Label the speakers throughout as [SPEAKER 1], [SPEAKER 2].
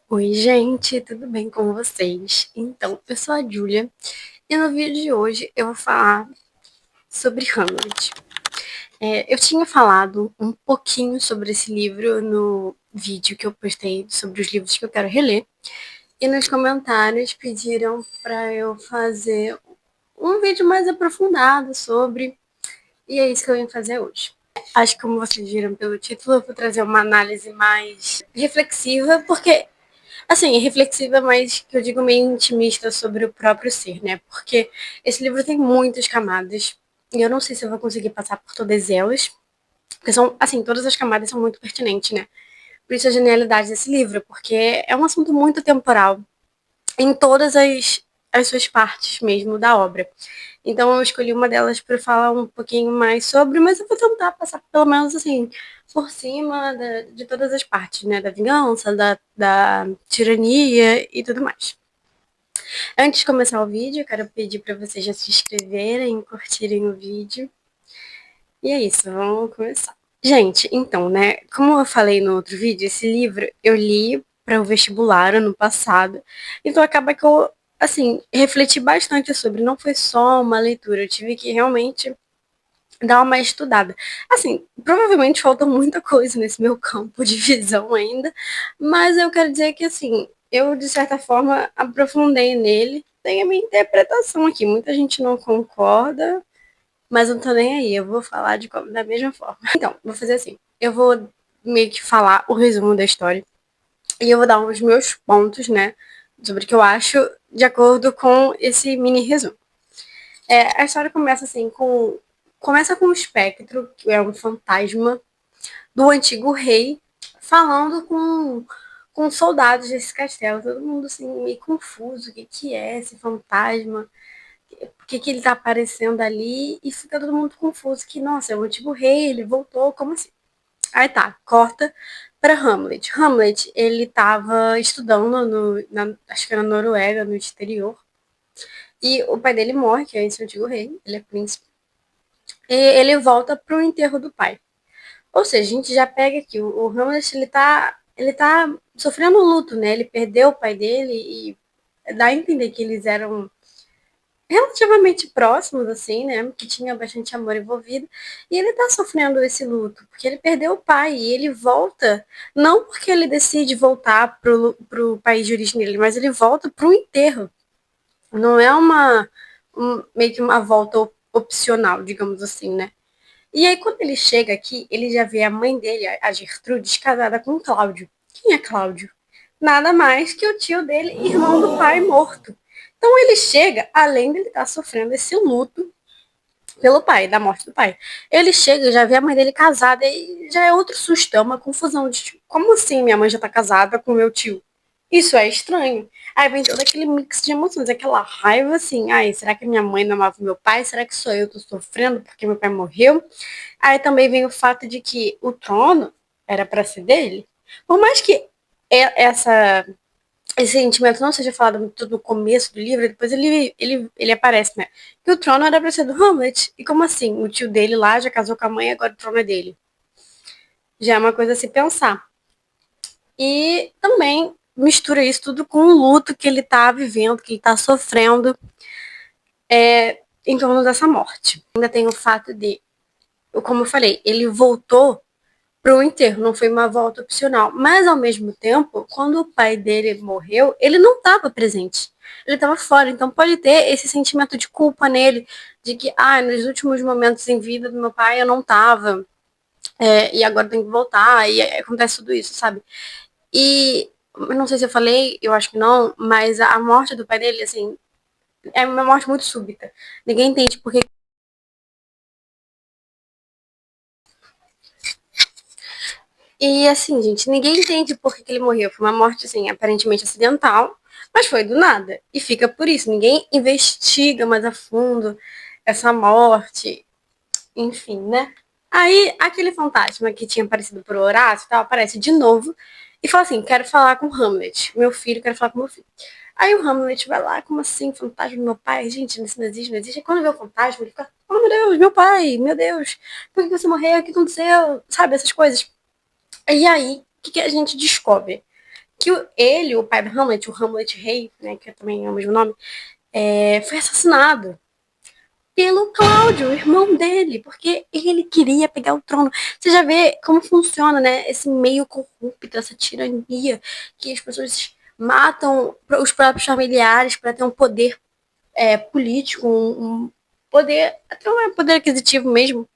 [SPEAKER 1] Oi, gente, tudo bem com vocês? Então, eu sou a Júlia e no vídeo de hoje eu vou falar sobre Hamlet. Eu tinha falado um pouquinho sobre esse livro no vídeo que eu postei sobre os livros que eu quero reler e nos comentários pediram para eu fazer um vídeo mais aprofundado sobre, e é isso que eu vim fazer hoje. Acho que, como vocês viram pelo título, eu vou trazer uma análise mais reflexiva, porque assim, reflexiva, mas que eu digo meio intimista sobre o próprio ser, né? Porque esse livro tem muitas camadas e eu não sei se eu vou conseguir passar por todas elas, porque são, assim, todas as camadas são muito pertinentes, né? Por isso a genialidade desse livro, porque é um assunto muito temporal em todas as suas partes mesmo da obra. Então eu escolhi uma delas para falar um pouquinho mais sobre, mas eu vou tentar passar pelo menos assim por cima de todas as partes, né? Da vingança, da tirania e tudo mais. Antes de começar o vídeo, eu quero pedir para vocês já se inscreverem, curtirem o vídeo. E é isso, vamos começar. Gente, então, né? Como eu falei no outro vídeo, esse livro eu li para o vestibular ano passado. Então acaba que eu, assim, refleti bastante sobre. Não foi só uma leitura, eu tive que realmente dar uma estudada. Assim, provavelmente falta muita coisa nesse meu campo de visão ainda, mas eu quero dizer que, assim, eu, de certa forma, aprofundei nele. Tem a minha interpretação aqui. Muita gente não concorda, mas eu não tô nem aí. Eu vou falar da mesma forma. Então, vou fazer assim. Eu vou meio que falar o resumo da história e eu vou dar os meus pontos, né, sobre o que eu acho de acordo com esse mini resumo. A história começa assim com começa com o espectro, que é um fantasma do antigo rei, falando com soldados desse castelo. Todo mundo assim meio confuso, o que que é esse fantasma? Por que que ele tá aparecendo ali? E fica todo mundo confuso, que nossa, é o antigo rei, ele voltou, como assim? Aí tá, corta para Hamlet. Hamlet, ele estava estudando acho que na Noruega, no exterior, e o pai dele morre, que é esse antigo rei, ele é príncipe, e ele volta pro enterro do pai. Ou seja, a gente já pega aqui, o Hamlet, ele tá sofrendo luto, né? Ele perdeu o pai dele e dá a entender que eles eram relativamente próximos, assim, né? Que tinha bastante amor envolvido. E ele tá sofrendo esse luto, porque ele perdeu o pai e ele volta, não porque ele decide voltar pro país de origem dele, mas ele volta pro enterro. Não é meio que uma volta opcional, digamos assim, né? E aí, quando ele chega aqui, ele já vê a mãe dele, a Gertrudes, casada com Cláudio. Quem é Cláudio? Nada mais que o tio dele, irmão do pai morto. Então ele chega, além de ele estar sofrendo esse luto pelo pai, da morte do pai. Ele chega e já vê a mãe dele casada e já é outro susto, é uma confusão de tipo, como assim minha mãe já tá casada com meu tio? Isso é estranho. Aí vem todo aquele mix de emoções, aquela raiva assim, ai, será que minha mãe não amava meu pai? Será que sou eu que estou sofrendo porque meu pai morreu? Aí também vem o fato de que o trono era para ser dele. Por mais que essa esse sentimento não seja falado muito no começo do livro, depois ele aparece, né? Que o trono era pra ser do Hamlet. E como assim? O tio dele lá já casou com a mãe, agora o trono é dele. Já é uma coisa a se pensar. E também mistura isso tudo com o luto que ele tá vivendo, que ele tá sofrendo em torno dessa morte. Ainda tem o fato de, como eu falei, ele voltou pro enterro, não foi uma volta opcional. Mas, ao mesmo tempo, quando o pai dele morreu, ele não estava presente. Ele estava fora. Então, pode ter esse sentimento de culpa nele, de que, nos últimos momentos em vida do meu pai eu não estava, e agora tem que voltar, e acontece tudo isso, sabe? E, eu não sei se eu falei, eu acho que não, mas a morte do pai dele, assim, é uma morte muito súbita. Ninguém entende por que. E assim, gente, ninguém entende por que ele morreu. Foi uma morte, assim, aparentemente acidental, mas foi do nada. E fica por isso. Ninguém investiga mais a fundo essa morte, enfim, né? Aí, aquele fantasma que tinha aparecido por Horácio e tal, aparece de novo e fala assim: quero falar com Hamlet, meu filho, quero falar com meu filho. Aí o Hamlet vai lá, como assim, fantasma do meu pai? Gente, isso não existe, não existe. Aí quando vê o fantasma, ele fica: oh meu Deus, meu pai, meu Deus, por que você morreu? O que aconteceu? Sabe, essas coisas. E aí, o que a gente descobre? que o pai do Hamlet, o Hamlet rei, né, que também é o mesmo nome, foi assassinado pelo Cláudio, o irmão dele, porque ele queria pegar o trono. Você já vê como funciona, né? Esse meio corrupto, essa tirania, que as pessoas matam os próprios familiares para ter um poder político, um poder, até um poder aquisitivo mesmo.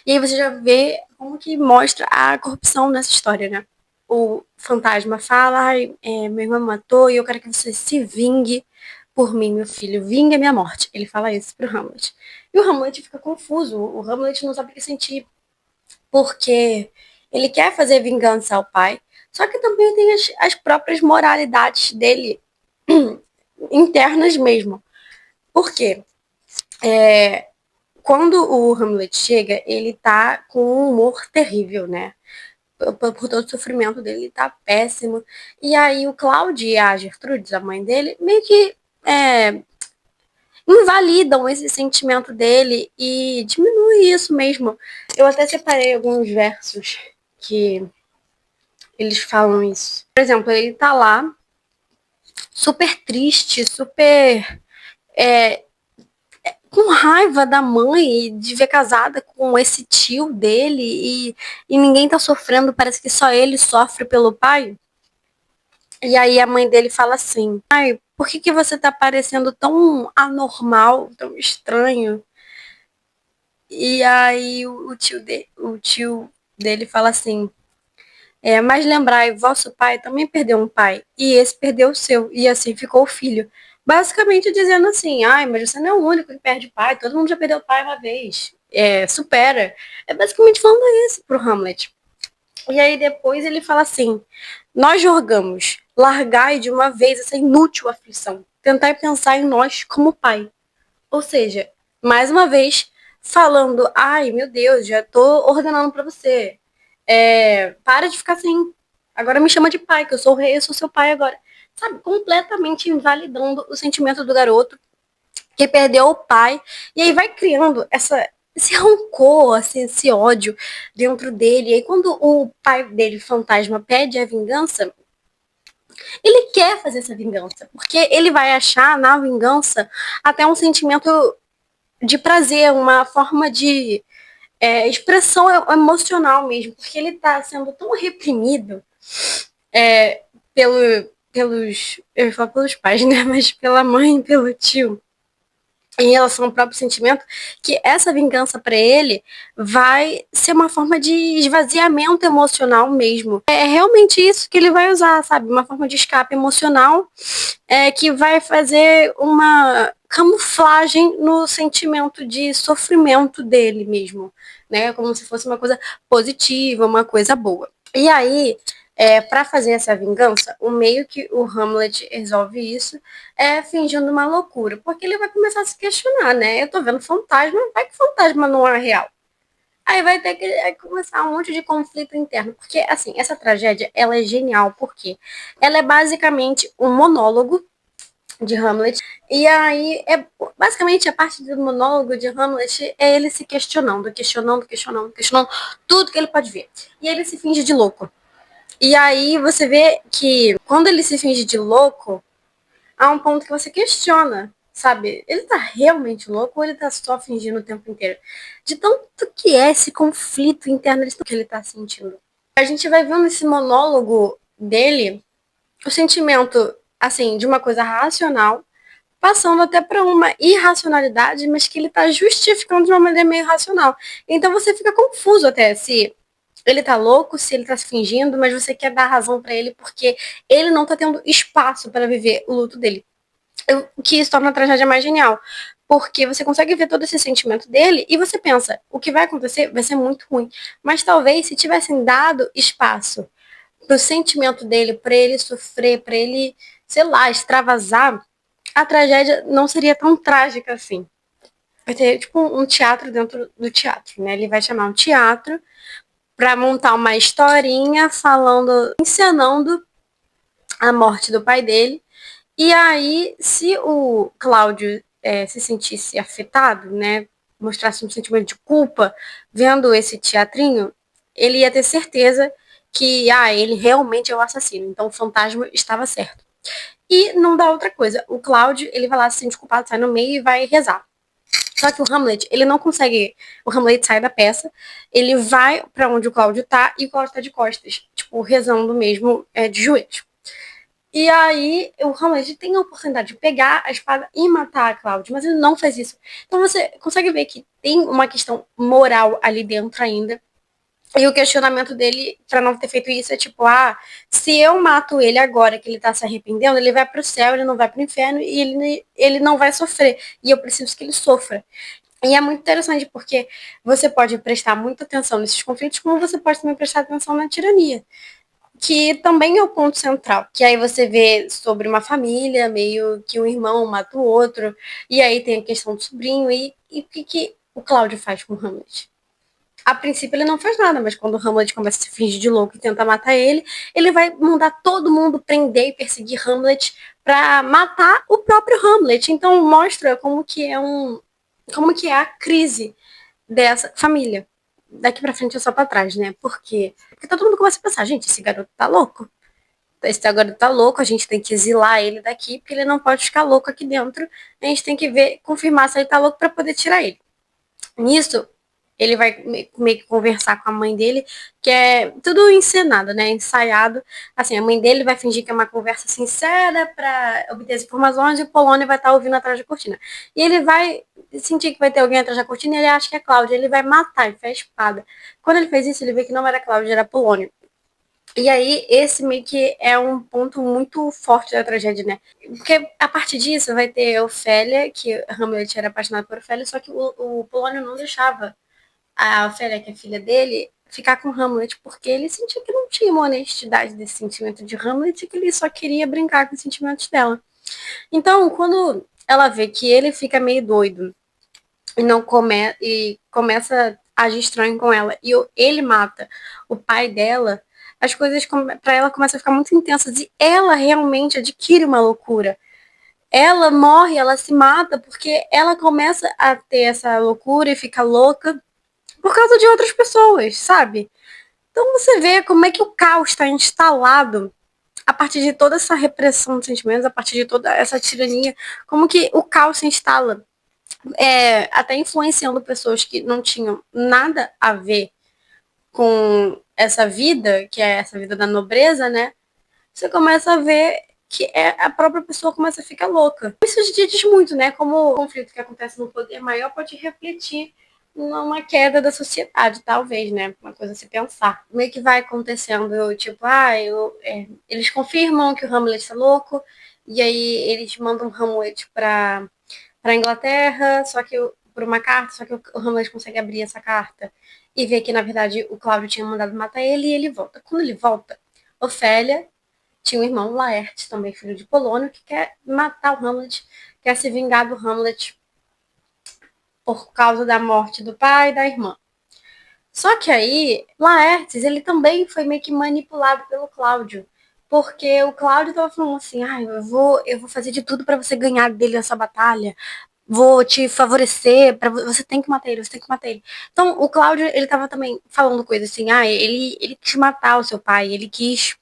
[SPEAKER 1] E aí você já vê como que mostra a corrupção nessa história, né? O fantasma fala, ai, meu irmão matou e eu quero que você se vingue por mim, meu filho, vingue a minha morte. Ele fala isso pro Hamlet. E o Hamlet fica confuso, o Hamlet não sabe o que sentir, porque ele quer fazer vingança ao pai, só que também tem as próprias moralidades dele internas mesmo. Por quê? Quando o Hamlet chega, ele tá com um humor terrível, né? Por todo o sofrimento dele, ele tá péssimo. E aí o Cláudio e a Gertrudes, a mãe dele, meio que invalidam esse sentimento dele e diminuem isso mesmo. Eu até separei alguns versos que eles falam isso. Por exemplo, ele tá lá, super triste, super com raiva da mãe de ver casada com esse tio dele e ninguém tá sofrendo, parece que só ele sofre pelo pai. E aí a mãe dele fala assim, ai, por que você tá parecendo tão anormal, tão estranho? E aí o tio dele fala assim, mas lembrai, vosso pai também perdeu um pai, e esse perdeu o seu, e assim ficou o filho. Basicamente dizendo assim, ai, mas você não é o único que perde pai, todo mundo já perdeu pai uma vez. Supera. É basicamente falando isso pro Hamlet. E aí depois ele fala assim, nós jogamos, largai de uma vez essa inútil aflição, tentai pensar em nós como pai. Ou seja, mais uma vez, falando, ai, meu Deus, já tô ordenando pra você. Para de ficar assim. Agora me chama de pai, que eu sou o rei, eu sou seu pai agora. Sabe, completamente invalidando o sentimento do garoto que perdeu o pai. E aí vai criando esse rancor, assim, esse ódio dentro dele. E aí quando o pai dele, fantasma, pede a vingança, ele quer fazer essa vingança. Porque ele vai achar na vingança até um sentimento de prazer, uma forma de expressão emocional mesmo, porque ele está sendo tão reprimido eu ia falar pelos pais, né, mas pela mãe e pelo tio, em relação ao próprio sentimento, que essa vingança para ele vai ser uma forma de esvaziamento emocional mesmo. É realmente isso que ele vai usar, sabe? Uma forma de escape emocional que vai fazer uma camuflagem no sentimento de sofrimento dele mesmo, né? Como se fosse uma coisa positiva, uma coisa boa. E aí, para fazer essa vingança, o meio que o Hamlet resolve isso é fingindo uma loucura, porque ele vai começar a se questionar, né? Eu tô vendo fantasma, vai que fantasma não é real. Aí vai ter que começar um monte de conflito interno, porque assim, essa tragédia, ela é genial, porque ela é basicamente um monólogo de Hamlet. E aí, basicamente a parte do monólogo de Hamlet é ele se questionando tudo que ele pode ver. E ele se finge de louco. E aí você vê que quando ele se finge de louco, há um ponto que você questiona, sabe? Ele tá realmente louco ou ele tá só fingindo o tempo inteiro? De tanto que é esse conflito interno que ele tá sentindo. A gente vai vendo esse monólogo dele, o sentimento, assim, de uma coisa racional, passando até para uma irracionalidade, mas que ele está justificando de uma maneira meio racional. Então você fica confuso até se ele tá louco, se ele tá se fingindo, mas você quer dar razão para ele porque ele não tá tendo espaço para viver o luto dele. O que isso torna a tragédia mais genial. Porque você consegue ver todo esse sentimento dele e você pensa, o que vai acontecer vai ser muito ruim. Mas talvez se tivessem dado espaço pro sentimento dele, para ele sofrer, para ele, sei lá, extravasar, a tragédia não seria tão trágica assim. Vai ter tipo um teatro dentro do teatro, né? Ele vai chamar um teatro para montar uma historinha falando, encenando a morte do pai dele. E aí, se o Cláudio se sentisse afetado, né, mostrasse um sentimento de culpa vendo esse teatrinho, ele ia ter certeza que, ele realmente é o assassino, então o fantasma estava certo. E não dá outra coisa, o Cláudio, ele vai lá, se sente culpado, sai no meio e vai rezar. Só que o Hamlet, ele não consegue. O Hamlet sai da peça, ele vai pra onde o Cláudio tá e o Cláudio tá de costas, tipo, rezando mesmo, de joelhos. E aí o Hamlet tem a oportunidade de pegar a espada e matar a Cláudio, mas ele não faz isso. Então você consegue ver que tem uma questão moral ali dentro ainda. E o questionamento dele pra não ter feito isso é tipo, se eu mato ele agora que ele tá se arrependendo, ele vai pro céu, ele não vai pro inferno e ele não vai sofrer. E eu preciso que ele sofra. E é muito interessante porque você pode prestar muita atenção nesses conflitos, como você pode também prestar atenção na tirania, que também é o ponto central. Que aí você vê sobre uma família, meio que um irmão mata o outro, e aí tem a questão do sobrinho, e o que o Cláudio faz com o Hamlet? A princípio ele não faz nada, mas quando o Hamlet começa a se fingir de louco e tenta matar ele, ele vai mandar todo mundo prender e perseguir Hamlet pra matar o próprio Hamlet. Então mostra como que é a crise dessa família. Daqui pra frente é só pra trás, né? Por quê? Porque todo mundo começa a pensar, gente, esse garoto tá louco. Esse garoto tá louco, a gente tem que exilar ele daqui, porque ele não pode ficar louco aqui dentro. A gente tem que ver, confirmar se ele tá louco pra poder tirar ele. Nisso, ele vai meio que conversar com a mãe dele, que é tudo encenado, né? Ensaiado. Assim, a mãe dele vai fingir que é uma conversa sincera para obter as informações e o Polônio vai estar ouvindo atrás da cortina. E ele vai sentir que vai ter alguém atrás da cortina e ele acha que é Cláudia. Ele vai matar, ele faz a espada. Quando ele fez isso, ele vê que não era Cláudia, era Polônio. E aí, esse meio que é um ponto muito forte da tragédia, né? Porque a partir disso vai ter Ofélia, que Hamlet era apaixonado por Ofélia, só que o Polônio não deixava a Ofélia, que é filha dele, ficar com Hamlet, porque ele sentia que não tinha uma honestidade desse sentimento de Hamlet e que ele só queria brincar com os sentimentos dela. Então, quando ela vê que ele fica meio doido e não e começa a agir estranho com ela e ele mata o pai dela, as coisas para ela começam a ficar muito intensas e ela realmente adquire uma loucura. Ela morre, ela se mata porque ela começa a ter essa loucura e fica louca por causa de outras pessoas, sabe? Então você vê como é que o caos está instalado a partir de toda essa repressão de sentimentos, a partir de toda essa tirania, como que o caos se instala, até influenciando pessoas que não tinham nada a ver com essa vida, que é essa vida da nobreza, né? Você começa a ver que a própria pessoa começa a ficar louca. Isso diz muito, né? Como o conflito que acontece no poder maior pode refletir numa queda da sociedade, talvez, né? Uma coisa a se pensar. Meio que vai acontecendo, tipo, eles confirmam que o Hamlet tá louco, e aí eles mandam o Hamlet pra Inglaterra, só que por uma carta, só que o Hamlet consegue abrir essa carta e ver que, na verdade, o Cláudio tinha mandado matar ele e ele volta. Quando ele volta, Ofélia tinha um irmão, Laerte, também filho de Polônio, que quer matar o Hamlet, quer se vingar do Hamlet por causa da morte do pai e da irmã. Só que aí, Laertes, ele também foi meio que manipulado pelo Cláudio. Porque o Cláudio tava falando assim, eu vou fazer de tudo para você ganhar dele essa batalha. Vou te favorecer, você tem que matar ele, você tem que matar ele. Então, o Cláudio, ele tava também falando coisas assim, ele quis matar o seu pai, ele quis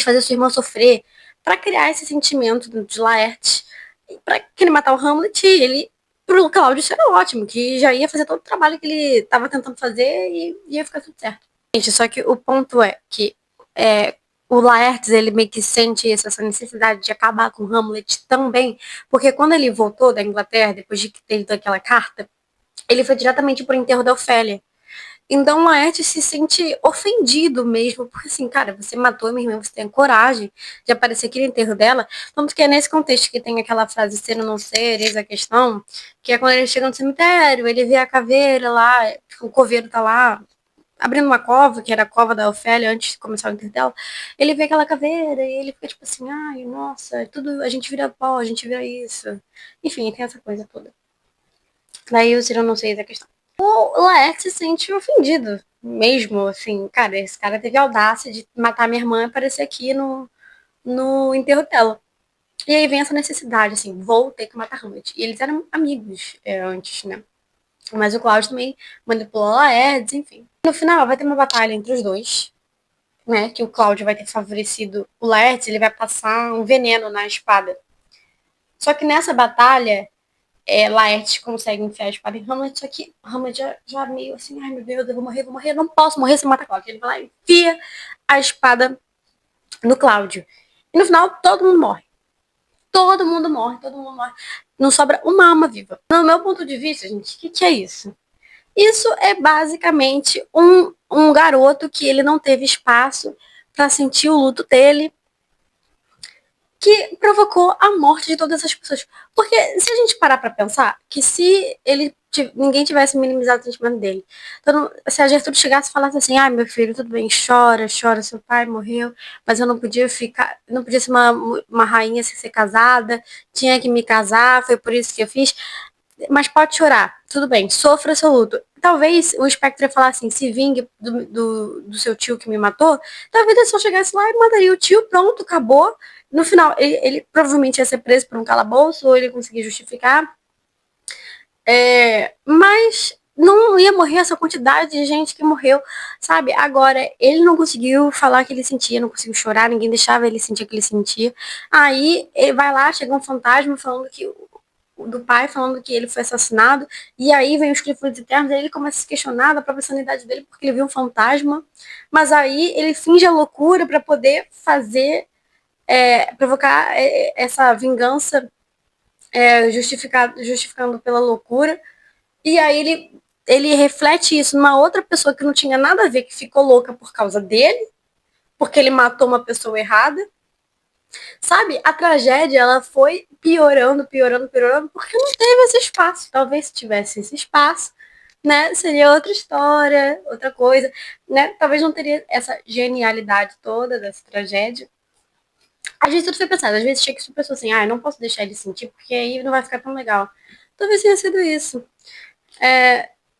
[SPEAKER 1] fazer sua irmã sofrer para criar esse sentimento de Laerte, para querer matar o Hamlet, ele pro Cláudio isso era ótimo, que já ia fazer todo o trabalho que ele estava tentando fazer e ia ficar tudo certo. Gente, só que o ponto é que o Laertes, ele meio que sente essa necessidade de acabar com o Hamlet também, porque quando ele voltou da Inglaterra, depois de ter lido aquela carta, ele foi diretamente pro enterro da Ofélia. Então o Laerte se sente ofendido mesmo, porque assim, cara, você matou a minha irmã, você tem a coragem de aparecer aqui no enterro dela. Tanto que é nesse contexto que tem aquela frase ser ou não ser, eis a questão, que é quando ele chega no cemitério, ele vê a caveira lá, o coveiro tá lá, abrindo uma cova, que era a cova da Ofélia antes de começar o enterro dela, ele vê aquela caveira e ele fica tipo assim, ai, nossa, tudo, a gente vira pó, a gente vira isso. Enfim, tem essa coisa toda. Daí o ser ou não sei, eis a questão. O Laerte se sente ofendido mesmo, assim, cara, esse cara teve a audácia de matar minha irmã e aparecer aqui no enterro dela. E aí vem essa necessidade, assim, vou ter que matar Hamlet. E eles eram amigos antes, né? Mas o Cláudio também manipulou Laertes, enfim. No final vai ter uma batalha entre os dois. né, que o Cláudio vai ter favorecido o Laertes, ele vai passar um veneno na espada. Só que nessa batalha, Laertes consegue enfiar a espada em Hamlet, só que Hamlet já meio assim, ai meu Deus, eu vou morrer, não posso morrer sem matar Cláudio. Ele vai lá e enfia a espada no Cláudio. E no final, todo mundo morre. Todo mundo morre, todo mundo morre. Não sobra uma alma viva. No meu ponto de vista, gente, o que é isso? Isso é basicamente um garoto que ele não teve espaço para sentir o luto dele, que provocou a morte de todas essas pessoas. Porque se a gente parar para pensar que se ninguém tivesse minimizado o sentimento dele, então, se a Gertrude chegasse e falasse assim, ah, meu filho, tudo bem, chora, chora, seu pai morreu, mas eu não podia ficar, não podia ser uma rainha sem ser casada, tinha que me casar, foi por isso que eu fiz, mas pode chorar, tudo bem, sofra seu luto. Talvez o espectro ia falar assim, se vingue do seu tio que me matou, talvez ele só chegasse lá e mataria o tio, pronto, acabou. No final, ele provavelmente ia ser preso por um calabouço, ou ele ia conseguir justificar. Mas não ia morrer essa quantidade de gente que morreu, sabe? Agora, ele não conseguiu falar o que ele sentia, não conseguiu chorar, ninguém deixava ele sentir o que ele sentia. Aí, ele vai lá, chega um fantasma falando que do pai falando que ele foi assassinado, e aí vem os Clifford Eternos, aí ele começa a se questionar da própria sanidade dele porque ele viu um fantasma, mas aí ele finge a loucura para poder fazer, provocar essa vingança, justificando pela loucura, e aí ele reflete isso numa outra pessoa que não tinha nada a ver, que ficou louca por causa dele, porque ele matou uma pessoa errada, sabe? A tragédia, ela foi piorando, piorando, piorando, porque não teve esse espaço. Talvez se tivesse esse espaço, né, seria outra história, outra coisa, né? Talvez não teria essa genialidade toda dessa tragédia. A gente tudo foi pensado, às vezes chega que pessoa assim, ah, eu não posso deixar ele sentir, porque aí não vai ficar tão legal. Talvez tenha sido isso.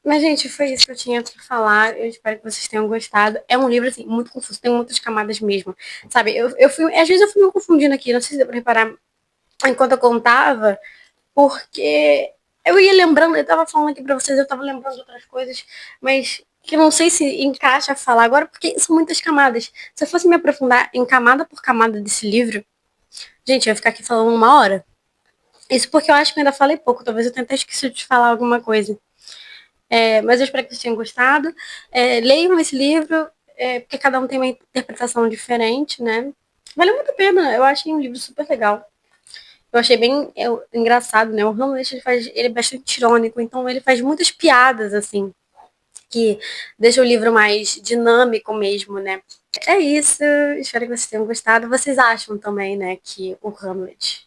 [SPEAKER 1] Mas, gente, foi isso que eu tinha pra falar. Eu espero que vocês tenham gostado. É um livro, assim, muito confuso, tem muitas camadas mesmo. Sabe, às vezes eu fui me confundindo aqui, não sei se deu pra reparar enquanto eu contava, porque eu ia lembrando, eu tava falando aqui pra vocês, eu tava lembrando de outras coisas, mas que não sei se encaixa falar agora, porque são muitas camadas. Se eu fosse me aprofundar em camada por camada desse livro, gente, eu ia ficar aqui falando uma hora. Isso porque eu acho que eu ainda falei pouco, talvez eu tenha até esquecido de falar alguma coisa. Mas eu espero que vocês tenham gostado. Leiam esse livro, porque cada um tem uma interpretação diferente, né? Valeu muito a pena, eu achei um livro super legal. Eu achei bem engraçado, né? O Hamlet ele é bastante irônico, então ele faz muitas piadas, assim, que deixa o livro mais dinâmico mesmo, né? É isso, espero que vocês tenham gostado. Vocês acham também, né, que o Hamlet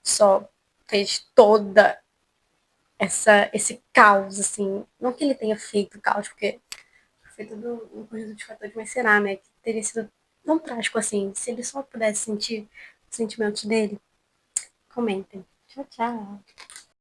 [SPEAKER 1] só fez toda esse caos, assim, não que ele tenha feito caos, porque foi tudo um conjunto de fatores, mas será, né, que teria sido tão trágico assim, se ele só pudesse sentir os sentimentos dele? Comentem. Tchau, tchau.